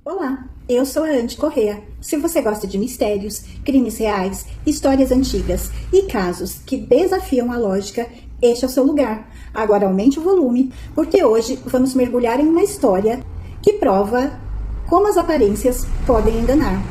Olá, eu sou a Andy Correa. Se você gosta de mistérios, crimes reais, histórias antigas e casos que desafiam a lógica, este é o seu lugar. Agora aumente o volume, porque hoje vamos mergulhar em uma história que prova como as aparências podem enganar.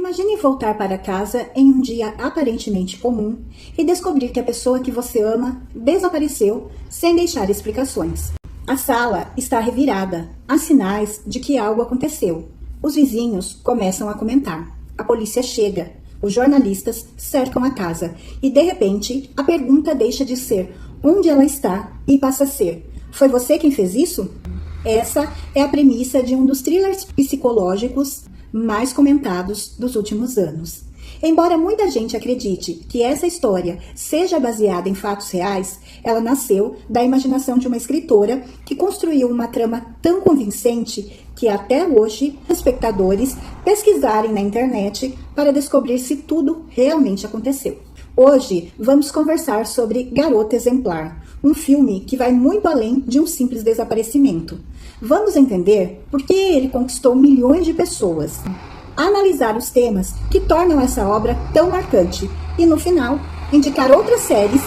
Imagine voltar para casa em um dia aparentemente comum e descobrir que a pessoa que você ama desapareceu sem deixar explicações. A sala está revirada, há sinais de que algo aconteceu. Os vizinhos começam a comentar. A polícia chega, os jornalistas cercam a casa e, de repente, a pergunta deixa de ser onde ela está e passa a ser: foi você quem fez isso? Essa é a premissa de um dos thrillers psicológicos mais comentados dos últimos anos. Embora muita gente acredite que essa história seja baseada em fatos reais, ela nasceu da imaginação de uma escritora que construiu uma trama tão convincente que até hoje os espectadores pesquisarem na internet para descobrir se tudo realmente aconteceu. Hoje vamos conversar sobre Garota Exemplar, um filme que vai muito além de um simples desaparecimento. Vamos entender por que ele conquistou milhões de pessoas, analisar os temas que tornam essa obra tão marcante e, no final, indicar outras séries,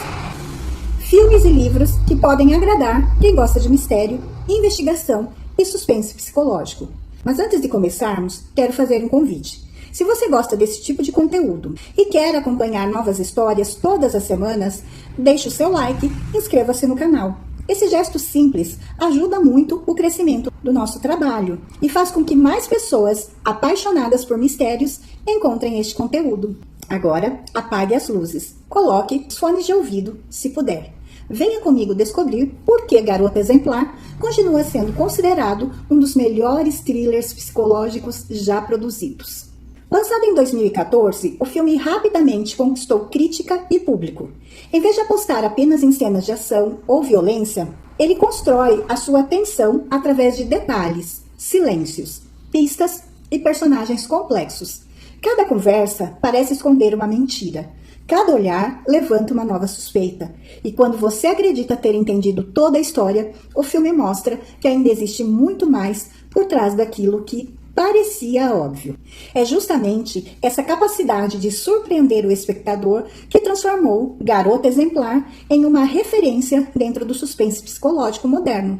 filmes e livros que podem agradar quem gosta de mistério, investigação e suspense psicológico. Mas antes de começarmos, quero fazer um convite. Se você gosta desse tipo de conteúdo e quer acompanhar novas histórias todas as semanas, deixe o seu like e inscreva-se no canal. Esse gesto simples ajuda muito o crescimento do nosso trabalho e faz com que mais pessoas apaixonadas por mistérios encontrem este conteúdo. Agora, apague as luzes. Coloque os fones de ouvido, se puder. Venha comigo descobrir por que Garota Exemplar continua sendo considerado um dos melhores thrillers psicológicos já produzidos. Lançado em 2014, o filme rapidamente conquistou crítica e público. Em vez de apostar apenas em cenas de ação ou violência, ele constrói a sua atenção através de detalhes, silêncios, pistas e personagens complexos. Cada conversa parece esconder uma mentira. Cada olhar levanta uma nova suspeita. E quando você acredita ter entendido toda a história, o filme mostra que ainda existe muito mais por trás daquilo que parecia óbvio. É justamente essa capacidade de surpreender o espectador que transformou Garota Exemplar em uma referência dentro do suspense psicológico moderno.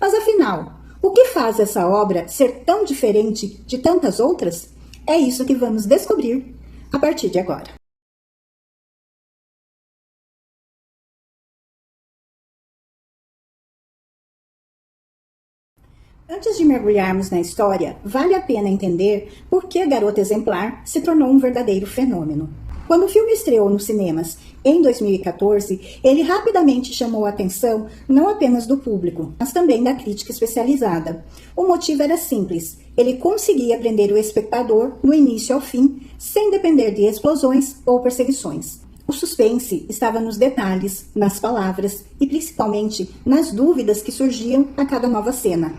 Mas afinal, o que faz essa obra ser tão diferente de tantas outras? É isso que vamos descobrir a partir de agora. Antes de mergulharmos na história, vale a pena entender por que Garota Exemplar se tornou um verdadeiro fenômeno. Quando o filme estreou nos cinemas em 2014, ele rapidamente chamou a atenção não apenas do público, mas também da crítica especializada. O motivo era simples: ele conseguia prender o espectador do início ao fim, sem depender de explosões ou perseguições. O suspense estava nos detalhes, nas palavras e principalmente nas dúvidas que surgiam a cada nova cena.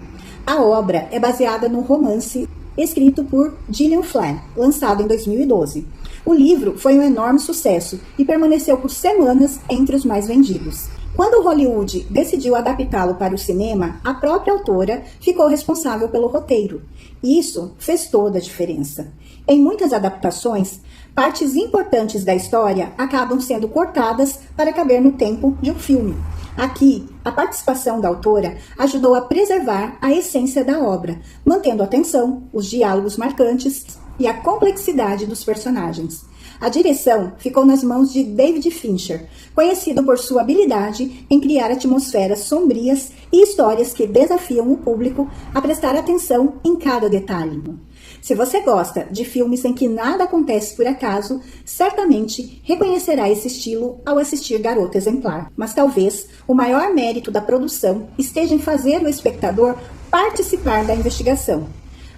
A obra é baseada no romance escrito por Gillian Flynn, lançado em 2012. O livro foi um enorme sucesso e permaneceu por semanas entre os mais vendidos. Quando Hollywood decidiu adaptá-lo para o cinema, a própria autora ficou responsável pelo roteiro. E isso fez toda a diferença. Em muitas adaptações, partes importantes da história acabam sendo cortadas para caber no tempo de um filme. Aqui, a participação da autora ajudou a preservar a essência da obra, mantendo a tensão, os diálogos marcantes e a complexidade dos personagens. A direção ficou nas mãos de David Fincher, conhecido por sua habilidade em criar atmosferas sombrias e histórias que desafiam o público a prestar atenção em cada detalhe. Se você gosta de filmes em que nada acontece por acaso, certamente reconhecerá esse estilo ao assistir Garota Exemplar. Mas talvez o maior mérito da produção esteja em fazer o espectador participar da investigação.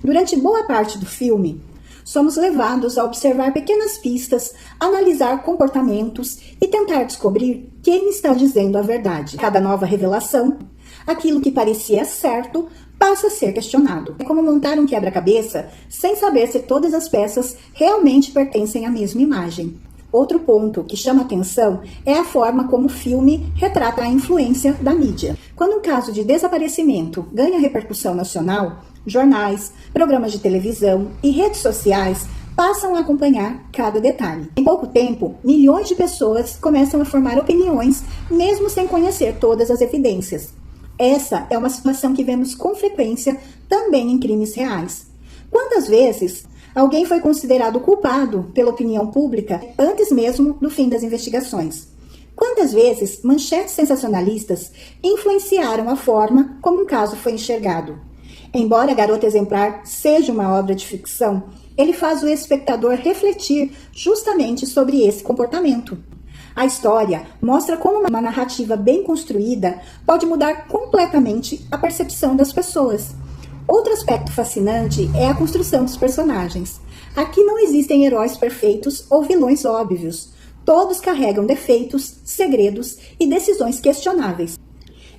Durante boa parte do filme, somos levados a observar pequenas pistas, analisar comportamentos e tentar descobrir quem está dizendo a verdade. Cada nova revelação, aquilo que parecia certo, passa a ser questionado. É como montar um quebra-cabeça sem saber se todas as peças realmente pertencem à mesma imagem. Outro ponto que chama atenção é a forma como o filme retrata a influência da mídia. Quando um caso de desaparecimento ganha repercussão nacional, jornais, programas de televisão e redes sociais passam a acompanhar cada detalhe. Em pouco tempo, milhões de pessoas começam a formar opiniões, mesmo sem conhecer todas as evidências. Essa é uma situação que vemos com frequência também em crimes reais. Quantas vezes alguém foi considerado culpado pela opinião pública antes mesmo do fim das investigações? Quantas vezes manchetes sensacionalistas influenciaram a forma como um caso foi enxergado? Embora Garota Exemplar seja uma obra de ficção, ele faz o espectador refletir justamente sobre esse comportamento. A história mostra como uma narrativa bem construída pode mudar completamente a percepção das pessoas. Outro aspecto fascinante é a construção dos personagens. Aqui não existem heróis perfeitos ou vilões óbvios. Todos carregam defeitos, segredos e decisões questionáveis.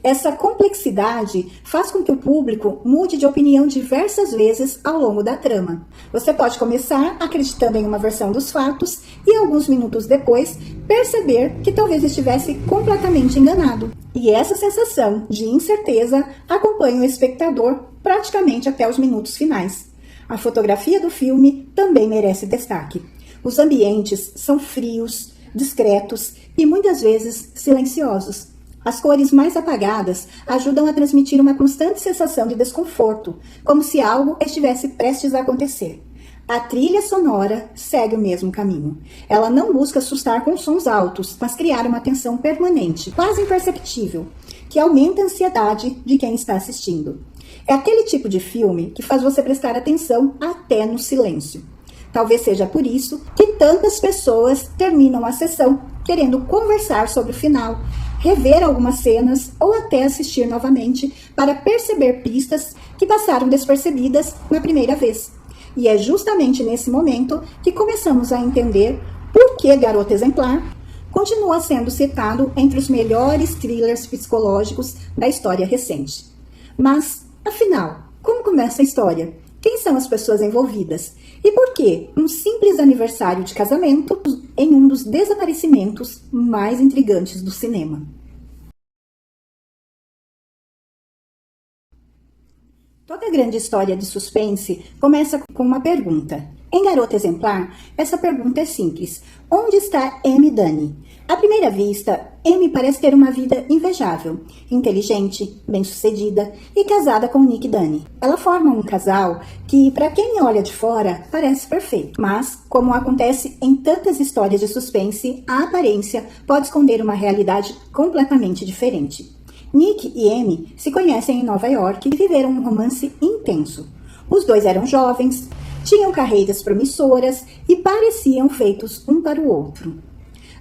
Essa complexidade faz com que o público mude de opinião diversas vezes ao longo da trama. Você pode começar acreditando em uma versão dos fatos e alguns minutos depois perceber que talvez estivesse completamente enganado. E essa sensação de incerteza acompanha o espectador praticamente até os minutos finais. A fotografia do filme também merece destaque. Os ambientes são frios, discretos e muitas vezes silenciosos. As cores mais apagadas ajudam a transmitir uma constante sensação de desconforto, como se algo estivesse prestes a acontecer. A trilha sonora segue o mesmo caminho. Ela não busca assustar com sons altos, mas criar uma tensão permanente, quase imperceptível, que aumenta a ansiedade de quem está assistindo. É aquele tipo de filme que faz você prestar atenção até no silêncio. Talvez seja por isso que tantas pessoas terminam a sessão querendo conversar sobre o final, rever algumas cenas ou até assistir novamente para perceber pistas que passaram despercebidas na primeira vez. E é justamente nesse momento que começamos a entender por que Garota Exemplar continua sendo citado entre os melhores thrillers psicológicos da história recente. Mas, afinal, como começa a história? Quem são as pessoas envolvidas? E por que um simples aniversário de casamento em um dos desaparecimentos mais intrigantes do cinema? Toda grande história de suspense começa com uma pergunta. Em Garota Exemplar, essa pergunta é simples. Onde está Amy Dunne? À primeira vista, Amy parece ter uma vida invejável, inteligente, bem-sucedida e casada com Nick Dunne. Ela forma um casal que, para quem olha de fora, parece perfeito. Mas, como acontece em tantas histórias de suspense, a aparência pode esconder uma realidade completamente diferente. Nick e Amy se conhecem em Nova York e viveram um romance intenso. Os dois eram jovens, tinham carreiras promissoras e pareciam feitos um para o outro.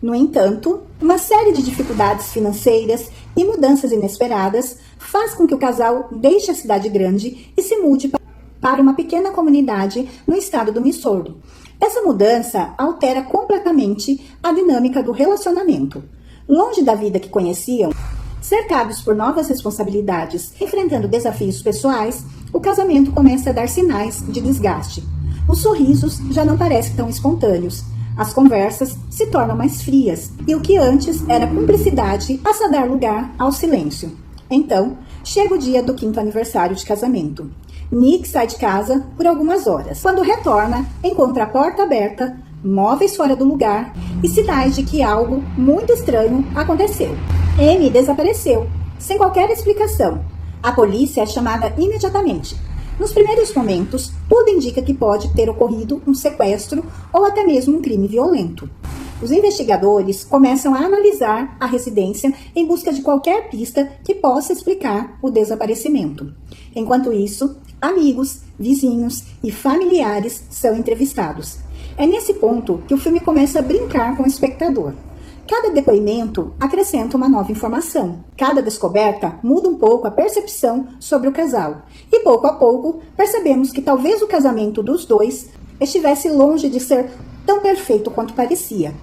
No entanto, uma série de dificuldades financeiras e mudanças inesperadas faz com que o casal deixe a cidade grande e se mude para uma pequena comunidade no estado do Missouri. Essa mudança altera completamente a dinâmica do relacionamento. Longe da vida que conheciam, cercados por novas responsabilidades, enfrentando desafios pessoais, o casamento começa a dar sinais de desgaste. Os sorrisos já não parecem tão espontâneos. As conversas se tornam mais frias e o que antes era cumplicidade passa a dar lugar ao silêncio. Então, chega o dia do 5º aniversário de casamento. Nick sai de casa por algumas horas. Quando retorna, encontra a porta aberta, móveis fora do lugar e sinais de que algo muito estranho aconteceu. Amy desapareceu, sem qualquer explicação. A polícia é chamada imediatamente. Nos primeiros momentos, tudo indica que pode ter ocorrido um sequestro ou até mesmo um crime violento. Os investigadores começam a analisar a residência em busca de qualquer pista que possa explicar o desaparecimento. Enquanto isso, amigos, vizinhos e familiares são entrevistados. É nesse ponto que o filme começa a brincar com o espectador. Cada depoimento acrescenta uma nova informação. Cada descoberta muda um pouco a percepção sobre o casal. E pouco a pouco percebemos que talvez o casamento dos dois estivesse longe de ser tão perfeito quanto parecia.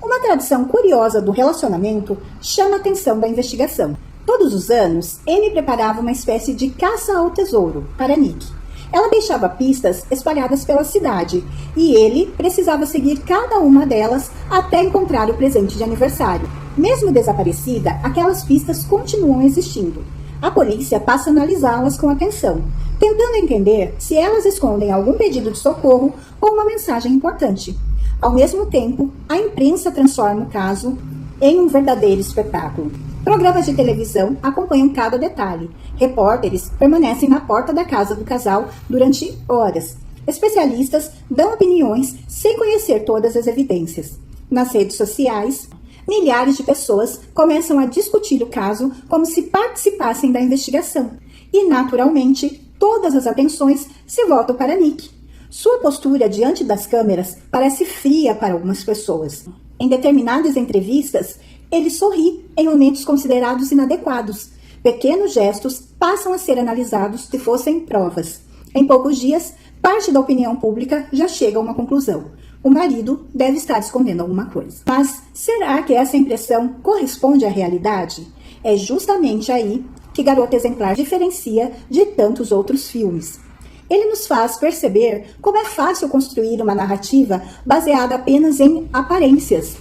Uma tradição curiosa do relacionamento chama a atenção da investigação. Todos os anos, Amy preparava uma espécie de caça ao tesouro para Nick. Ela deixava pistas espalhadas pela cidade e ele precisava seguir cada uma delas até encontrar o presente de aniversário. Mesmo desaparecida, aquelas pistas continuam existindo. A polícia passa a analisá-las com atenção, tentando entender se elas escondem algum pedido de socorro ou uma mensagem importante. Ao mesmo tempo, a imprensa transforma o caso em um verdadeiro espetáculo. Programas de televisão acompanham cada detalhe. Repórteres permanecem na porta da casa do casal durante horas. Especialistas dão opiniões sem conhecer todas as evidências. Nas redes sociais, milhares de pessoas começam a discutir o caso como se participassem da investigação. E, naturalmente, todas as atenções se voltam para Nick. Sua postura diante das câmeras parece fria para algumas pessoas. Em determinadas entrevistas, ele sorri em momentos considerados inadequados. Pequenos gestos passam a ser analisados se fossem provas. Em poucos dias, parte da opinião pública já chega a uma conclusão. O marido deve estar escondendo alguma coisa. Mas será que essa impressão corresponde à realidade? É justamente aí que Garota Exemplar diferencia de tantos outros filmes. Ele nos faz perceber como é fácil construir uma narrativa baseada apenas em aparências.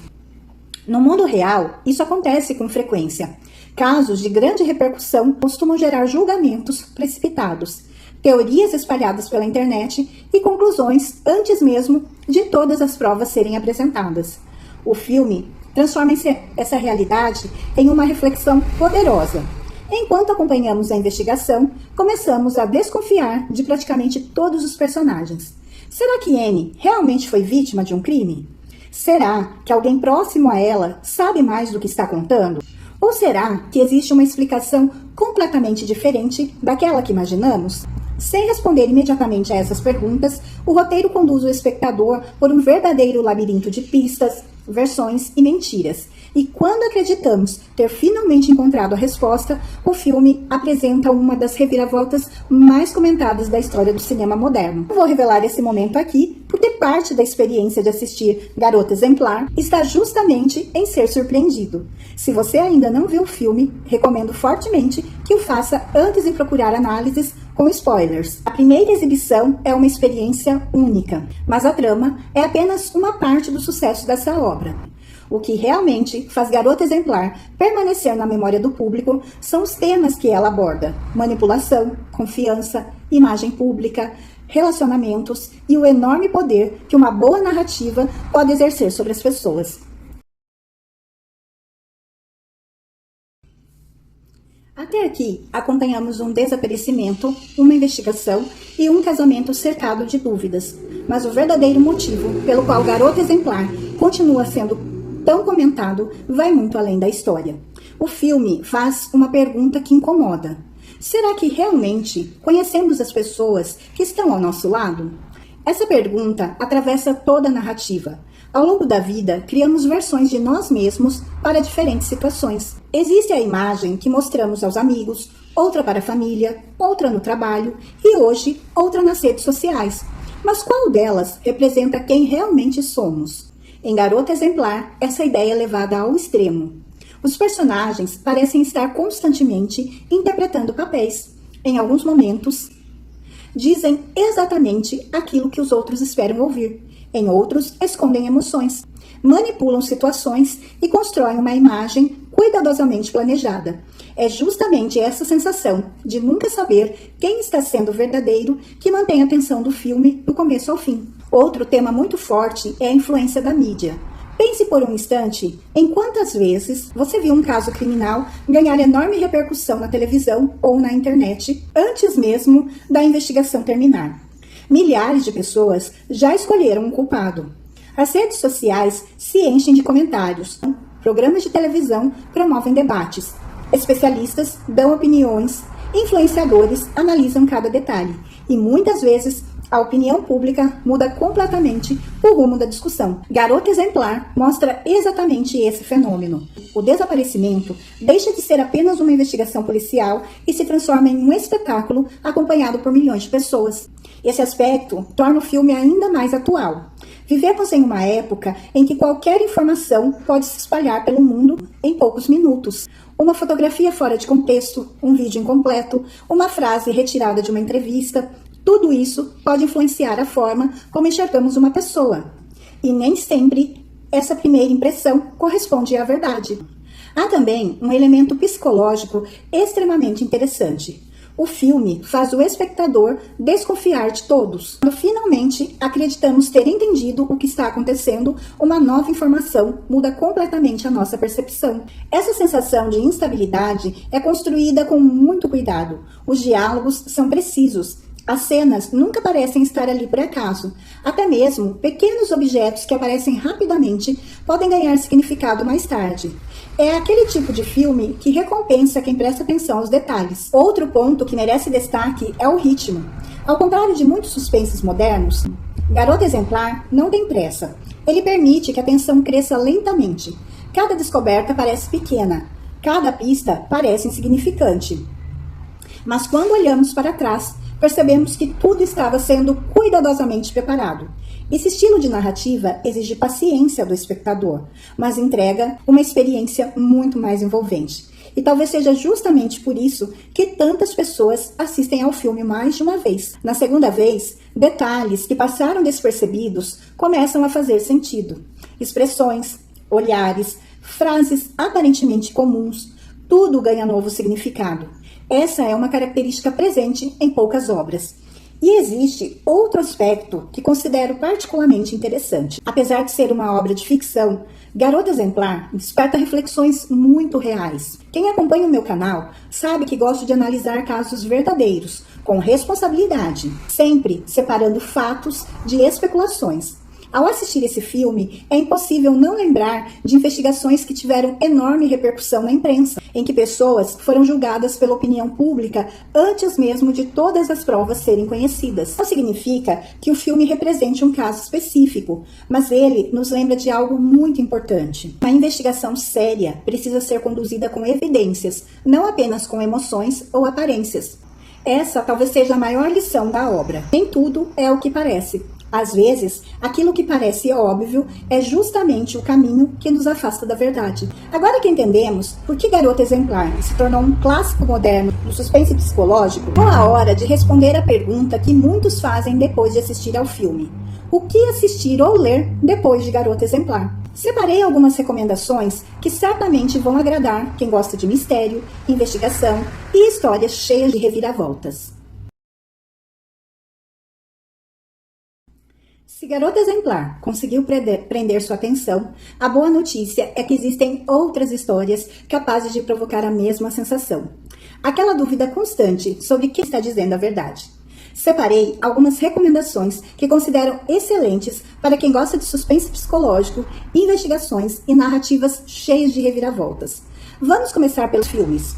No mundo real, isso acontece com frequência. Casos de grande repercussão costumam gerar julgamentos precipitados, teorias espalhadas pela internet e conclusões antes mesmo de todas as provas serem apresentadas. O filme transforma essa realidade em uma reflexão poderosa. Enquanto acompanhamos a investigação, começamos a desconfiar de praticamente todos os personagens. Será que Annie realmente foi vítima de um crime? Será que alguém próximo a ela sabe mais do que está contando? Ou será que existe uma explicação completamente diferente daquela que imaginamos? Sem responder imediatamente a essas perguntas, o roteiro conduz o espectador por um verdadeiro labirinto de pistas, versões e mentiras. E quando acreditamos ter finalmente encontrado a resposta, o filme apresenta uma das reviravoltas mais comentadas da história do cinema moderno. Vou revelar esse momento aqui, porque parte da experiência de assistir Garota Exemplar está justamente em ser surpreendido. Se você ainda não viu o filme, recomendo fortemente que o faça antes de procurar análises com spoilers. A primeira exibição é uma experiência única, mas a trama é apenas uma parte do sucesso dessa obra. O que realmente faz Garota Exemplar permanecer na memória do público são os temas que ela aborda: manipulação, confiança, imagem pública, relacionamentos e o enorme poder que uma boa narrativa pode exercer sobre as pessoas. Até aqui, acompanhamos um desaparecimento, uma investigação e um casamento cercado de dúvidas. Mas o verdadeiro motivo pelo qual Garota Exemplar continua sendo tão comentado vai muito além da história. O filme faz uma pergunta que incomoda. Será que realmente conhecemos as pessoas que estão ao nosso lado? Essa pergunta atravessa toda a narrativa. Ao longo da vida, criamos versões de nós mesmos para diferentes situações. Existe a imagem que mostramos aos amigos, outra para a família, outra no trabalho e hoje outra nas redes sociais. Mas qual delas representa quem realmente somos? Em Garota Exemplar, essa ideia é levada ao extremo. Os personagens parecem estar constantemente interpretando papéis. Em alguns momentos, dizem exatamente aquilo que os outros esperam ouvir. Em outros, escondem emoções, manipulam situações e constroem uma imagem cuidadosamente planejada. É justamente essa sensação de nunca saber quem está sendo verdadeiro que mantém a atenção do filme do começo ao fim. Outro tema muito forte é a influência da mídia. Pense por um instante em quantas vezes você viu um caso criminal ganhar enorme repercussão na televisão ou na internet antes mesmo da investigação terminar. Milhares de pessoas já escolheram um culpado. As redes sociais se enchem de comentários. Programas de televisão promovem debates. Especialistas dão opiniões. Influenciadores analisam cada detalhe. E muitas vezes a opinião pública muda completamente o rumo da discussão. Garota Exemplar mostra exatamente esse fenômeno. O desaparecimento deixa de ser apenas uma investigação policial e se transforma em um espetáculo acompanhado por milhões de pessoas. Esse aspecto torna o filme ainda mais atual. Vivemos em uma época em que qualquer informação pode se espalhar pelo mundo em poucos minutos. Uma fotografia fora de contexto, um vídeo incompleto, uma frase retirada de uma entrevista, Tudo isso pode influenciar a forma como enxergamos uma pessoa. E nem sempre essa primeira impressão corresponde à verdade. Há também um elemento psicológico extremamente interessante. O filme faz o espectador desconfiar de todos. Quando finalmente acreditamos ter entendido o que está acontecendo, uma nova informação muda completamente a nossa percepção. Essa sensação de instabilidade é construída com muito cuidado. Os diálogos são precisos. As cenas nunca parecem estar ali por acaso. Até mesmo pequenos objetos que aparecem rapidamente podem ganhar significado mais tarde. É aquele tipo de filme que recompensa quem presta atenção aos detalhes. Outro ponto que merece destaque é o ritmo. Ao contrário de muitos suspenses modernos, Garota Exemplar não tem pressa. Ele permite que a tensão cresça lentamente. Cada descoberta parece pequena, cada pista parece insignificante. Mas quando olhamos para trás, percebemos que tudo estava sendo cuidadosamente preparado. Esse estilo de narrativa exige paciência do espectador, mas entrega uma experiência muito mais envolvente. E talvez seja justamente por isso que tantas pessoas assistem ao filme mais de uma vez. Na segunda vez, detalhes que passaram despercebidos começam a fazer sentido. Expressões, olhares, frases aparentemente comuns, tudo ganha novo significado. Essa é uma característica presente em poucas obras. E existe outro aspecto que considero particularmente interessante. Apesar de ser uma obra de ficção, Garota Exemplar desperta reflexões muito reais. Quem acompanha o meu canal sabe que gosto de analisar casos verdadeiros, com responsabilidade, sempre separando fatos de especulações. Ao assistir esse filme, é impossível não lembrar de investigações que tiveram enorme repercussão na imprensa, em que pessoas foram julgadas pela opinião pública antes mesmo de todas as provas serem conhecidas. Não significa que o filme represente um caso específico, mas ele nos lembra de algo muito importante. Uma investigação séria precisa ser conduzida com evidências, não apenas com emoções ou aparências. Essa talvez seja a maior lição da obra. Nem tudo é o que parece. Às vezes, aquilo que parece óbvio é justamente o caminho que nos afasta da verdade. Agora que entendemos por que Garota Exemplar se tornou um clássico moderno do suspense psicológico, chegou a hora de responder a pergunta que muitos fazem depois de assistir ao filme. O que assistir ou ler depois de Garota Exemplar? Separei algumas recomendações que certamente vão agradar quem gosta de mistério, investigação e histórias cheias de reviravoltas. Se Garota Exemplar conseguiu prender sua atenção, a boa notícia é que existem outras histórias capazes de provocar a mesma sensação. Aquela dúvida constante sobre quem está dizendo a verdade. Separei algumas recomendações que considero excelentes para quem gosta de suspense psicológico, investigações e narrativas cheias de reviravoltas. Vamos começar pelos filmes.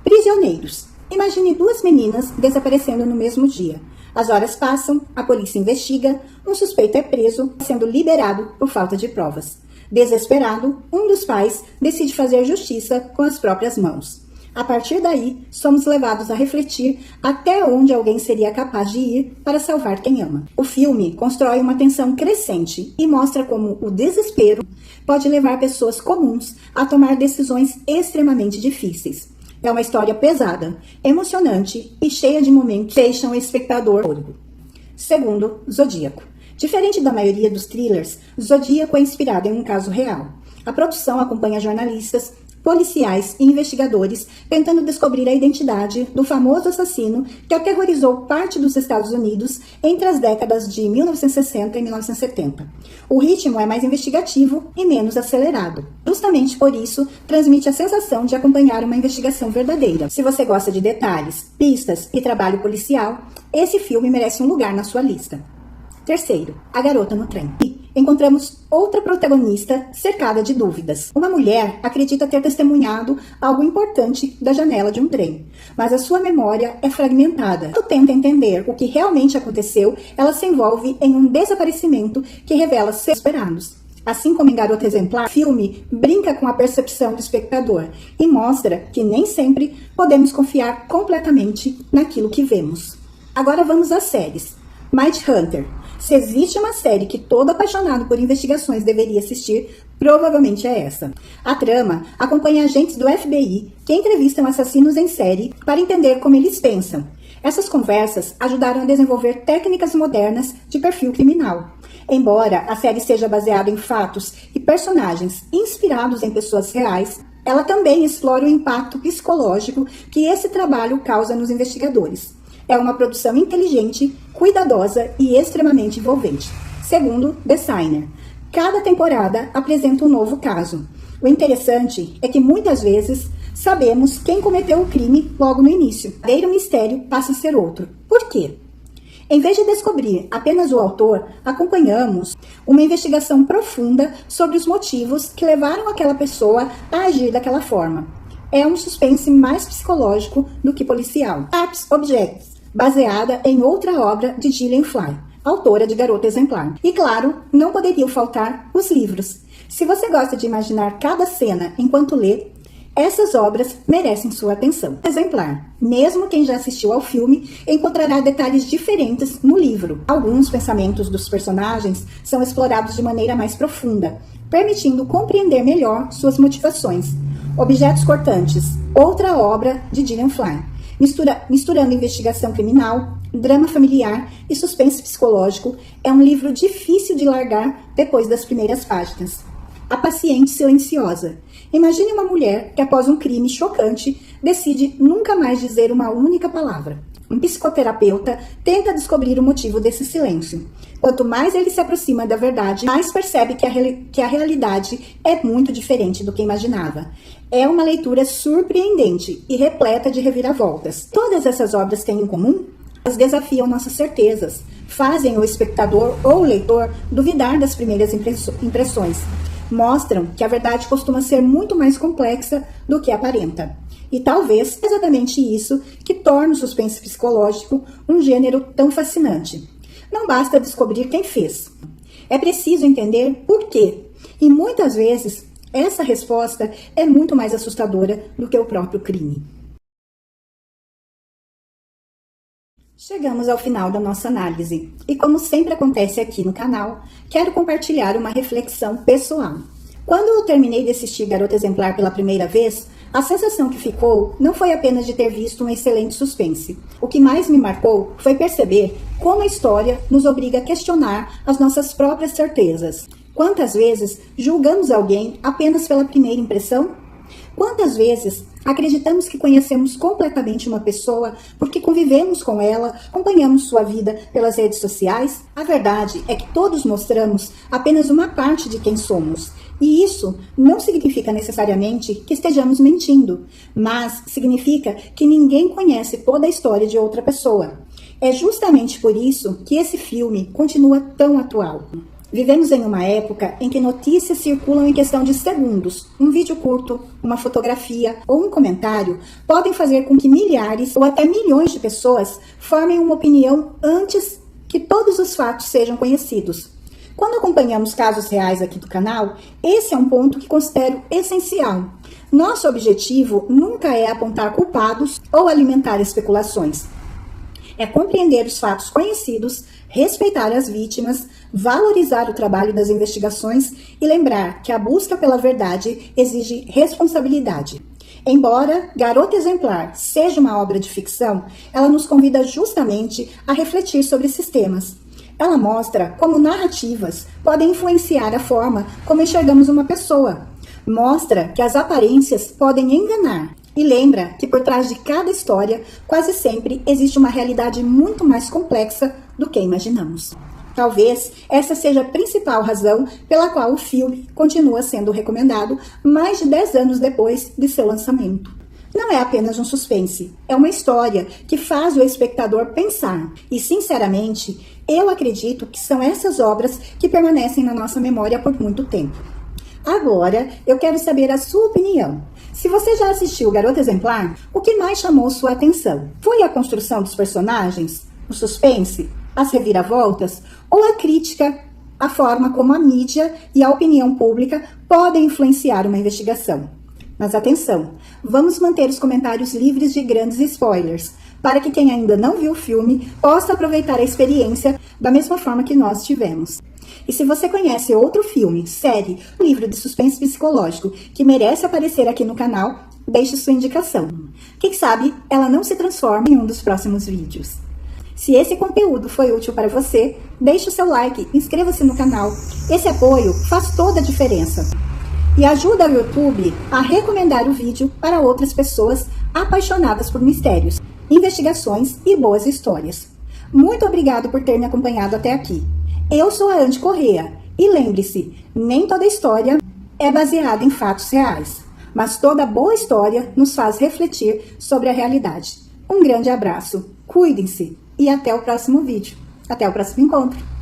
Prisioneiros. Imagine duas meninas desaparecendo no mesmo dia. As horas passam, a polícia investiga, um suspeito é preso, sendo liberado por falta de provas. Desesperado, um dos pais decide fazer justiça com as próprias mãos. A partir daí, somos levados a refletir até onde alguém seria capaz de ir para salvar quem ama. O filme constrói uma tensão crescente e mostra como o desespero pode levar pessoas comuns a tomar decisões extremamente difíceis. É uma história pesada, emocionante e cheia de momentos que deixam o espectador órfão. Segundo, Zodíaco. Diferente da maioria dos thrillers, Zodíaco é inspirado em um caso real. A produção acompanha jornalistas, policiais e investigadores tentando descobrir a identidade do famoso assassino que aterrorizou parte dos Estados Unidos entre as décadas de 1960 e 1970. O ritmo é mais investigativo e menos acelerado. Justamente por isso, transmite a sensação de acompanhar uma investigação verdadeira. Se você gosta de detalhes, pistas e trabalho policial, esse filme merece um lugar na sua lista. Terceiro, A Garota no Trem. Encontramos outra protagonista cercada de dúvidas. Uma mulher acredita ter testemunhado algo importante da janela de um trem, mas a sua memória é fragmentada. Quando tenta entender o que realmente aconteceu, ela se envolve em um desaparecimento que revela seus esperados. Assim como em Garota Exemplar, o filme brinca com a percepção do espectador e mostra que nem sempre podemos confiar completamente naquilo que vemos. Agora vamos às séries. Mindhunter. Se existe uma série que todo apaixonado por investigações deveria assistir, provavelmente é essa. A trama acompanha agentes do FBI que entrevistam assassinos em série para entender como eles pensam. Essas conversas ajudaram a desenvolver técnicas modernas de perfil criminal. Embora a série seja baseada em fatos e personagens inspirados em pessoas reais, ela também explora o impacto psicológico que esse trabalho causa nos investigadores. É uma produção inteligente, cuidadosa e extremamente envolvente. Segundo The Signer, cada temporada apresenta um novo caso. O interessante é que muitas vezes sabemos quem cometeu o crime logo no início. O verdadeiro mistério passa a ser outro. Por quê? Em vez de descobrir apenas o autor, acompanhamos uma investigação profunda sobre os motivos que levaram aquela pessoa a agir daquela forma. É um suspense mais psicológico do que policial. Sharp Objects, baseada em outra obra de Gillian Flynn, autora de Garota Exemplar. E claro, não poderiam faltar os livros. Se você gosta de imaginar cada cena enquanto lê, essas obras merecem sua atenção. Exemplar. Mesmo quem já assistiu ao filme encontrará detalhes diferentes no livro. Alguns pensamentos dos personagens são explorados de maneira mais profunda, permitindo compreender melhor suas motivações. Objetos Cortantes. Outra obra de Gillian Flynn. Misturando investigação criminal, drama familiar e suspense psicológico, é um livro difícil de largar depois das primeiras páginas. A Paciente Silenciosa. Imagine uma mulher que, após um crime chocante, decide nunca mais dizer uma única palavra. Um psicoterapeuta tenta descobrir o motivo desse silêncio. Quanto mais ele se aproxima da verdade, mais percebe que a realidade é muito diferente do que imaginava. É uma leitura surpreendente e repleta de reviravoltas. Todas essas obras têm em comum? Elas desafiam nossas certezas, fazem o espectador ou o leitor duvidar das primeiras impressões. Mostram que a verdade costuma ser muito mais complexa do que aparenta. E talvez exatamente isso que torna o suspense psicológico um gênero tão fascinante. Não basta descobrir quem fez. É preciso entender por quê. E muitas vezes, essa resposta é muito mais assustadora do que o próprio crime. Chegamos ao final da nossa análise. E como sempre acontece aqui no canal, quero compartilhar uma reflexão pessoal. Quando eu terminei de assistir Garota Exemplar pela primeira vez, a sensação que ficou não foi apenas de ter visto um excelente suspense. O que mais me marcou foi perceber como a história nos obriga a questionar as nossas próprias certezas. Quantas vezes julgamos alguém apenas pela primeira impressão? Quantas vezes acreditamos que conhecemos completamente uma pessoa porque convivemos com ela, acompanhamos sua vida pelas redes sociais? A verdade é que todos mostramos apenas uma parte de quem somos. E isso não significa necessariamente que estejamos mentindo, mas significa que ninguém conhece toda a história de outra pessoa. É justamente por isso que esse filme continua tão atual. Vivemos em uma época em que notícias circulam em questão de segundos. Um vídeo curto, uma fotografia ou um comentário podem fazer com que milhares ou até milhões de pessoas formem uma opinião antes que todos os fatos sejam conhecidos. Quando acompanhamos casos reais aqui do canal, esse é um ponto que considero essencial. Nosso objetivo nunca é apontar culpados ou alimentar especulações. É compreender os fatos conhecidos, respeitar as vítimas, valorizar o trabalho das investigações e lembrar que a busca pela verdade exige responsabilidade. Embora Garota Exemplar seja uma obra de ficção, ela nos convida justamente a refletir sobre esses temas. Ela mostra como narrativas podem influenciar a forma como enxergamos uma pessoa. Mostra que as aparências podem enganar. E lembra que por trás de cada história, quase sempre existe uma realidade muito mais complexa do que imaginamos. Talvez essa seja a principal razão pela qual o filme continua sendo recomendado mais de 10 anos depois de seu lançamento. Não é apenas um suspense, é uma história que faz o espectador pensar. E, sinceramente, eu acredito que são essas obras que permanecem na nossa memória por muito tempo. Agora, eu quero saber a sua opinião. Se você já assistiu Garota Exemplar, o que mais chamou sua atenção? Foi a construção dos personagens? O suspense? As reviravoltas? Ou a crítica à forma como a mídia e a opinião pública podem influenciar uma investigação? Mas atenção, vamos manter os comentários livres de grandes spoilers, para que quem ainda não viu o filme possa aproveitar a experiência da mesma forma que nós tivemos. E se você conhece outro filme, série, livro de suspense psicológico que merece aparecer aqui no canal, deixe sua indicação. Quem sabe ela não se transforma em um dos próximos vídeos. Se esse conteúdo foi útil para você, deixe o seu like, inscreva-se no canal. Esse apoio faz toda a diferença e ajuda o YouTube a recomendar o vídeo para outras pessoas apaixonadas por mistérios, investigações e boas histórias. Muito obrigado por ter me acompanhado até aqui. Eu sou a Andy Correa e lembre-se, nem toda história é baseada em fatos reais, mas toda boa história nos faz refletir sobre a realidade. Um grande abraço, cuidem-se e até o próximo vídeo. Até o próximo encontro.